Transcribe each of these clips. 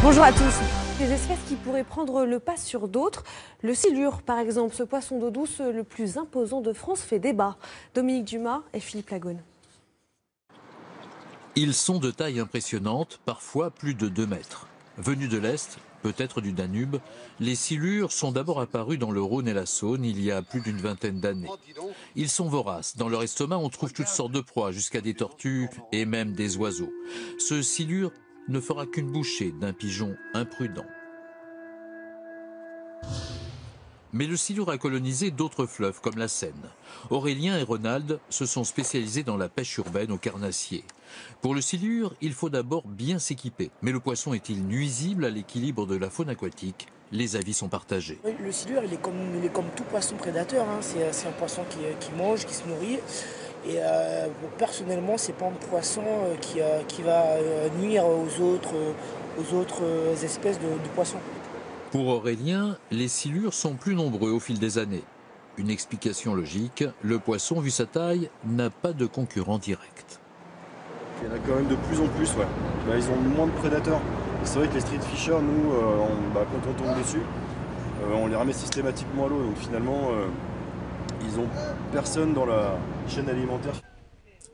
Bonjour à tous. Des espèces qui pourraient prendre le pas sur d'autres. Le silure, par exemple, ce poisson d'eau douce le plus imposant de France, fait débat. Dominique Dumas et Philippe Lagone. Ils sont de taille impressionnante, parfois plus de 2 mètres. Venus de l'Est, peut-être du Danube, les silures sont d'abord apparus dans le Rhône et la Saône il y a plus d'une vingtaine d'années. Ils sont voraces. Dans leur estomac, on trouve toutes sortes de proies, jusqu'à des tortues et même des oiseaux. Ce silure ne fera qu'une bouchée d'un pigeon imprudent. Mais le silure a colonisé d'autres fleuves comme la Seine. Aurélien et Ronald se sont spécialisés dans la pêche urbaine au carnassier. Pour le silure, il faut d'abord bien s'équiper. Mais le poisson est-il nuisible à l'équilibre de la faune aquatique? Les avis sont partagés. Le silure, il est comme tout poisson prédateur. Hein. C'est un poisson qui mange, qui se nourrit. Et personnellement, c'est pas un poisson qui va nuire aux autres espèces de poissons. Pour Aurélien, les silures sont plus nombreux au fil des années. Une explication logique, le poisson, vu sa taille, n'a pas de concurrent direct. Il y en a quand même de plus en plus, ouais. Ils ont moins de prédateurs. C'est vrai que les street fishers, nous, quand on tombe dessus, on les remet systématiquement à l'eau. Donc finalement, ils ont personne dans la chaîne alimentaire.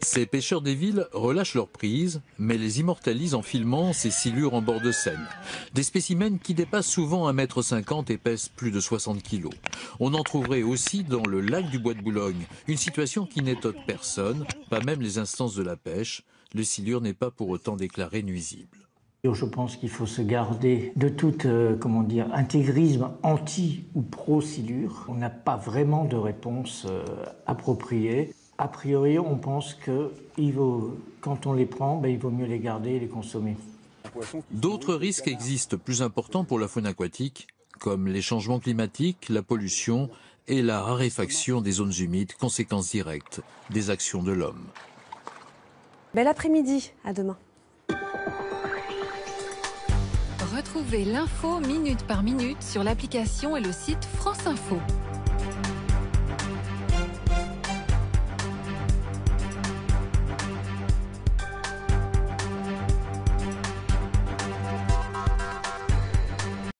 Ces pêcheurs des villes relâchent leur prise, mais les immortalisent en filmant ces silures en bord de Seine. Des spécimens qui dépassent souvent 1,50 m et pèsent plus de 60 kg. On en trouverait aussi dans le lac du Bois de Boulogne, une situation qui n'étonne personne, pas même les instances de la pêche. Le silure n'est pas pour autant déclaré nuisible. Je pense qu'il faut se garder de tout intégrisme anti ou pro-silure. On n'a pas vraiment de réponse appropriée. A priori, on pense que quand on les prend, il vaut mieux les garder et les consommer. D'autres risques existent plus importants pour la faune aquatique, comme les changements climatiques, la pollution et la raréfaction des zones humides, conséquences directes des actions de l'homme. Bel après-midi, à demain. Retrouvez l'info minute par minute sur l'application et le site France Info.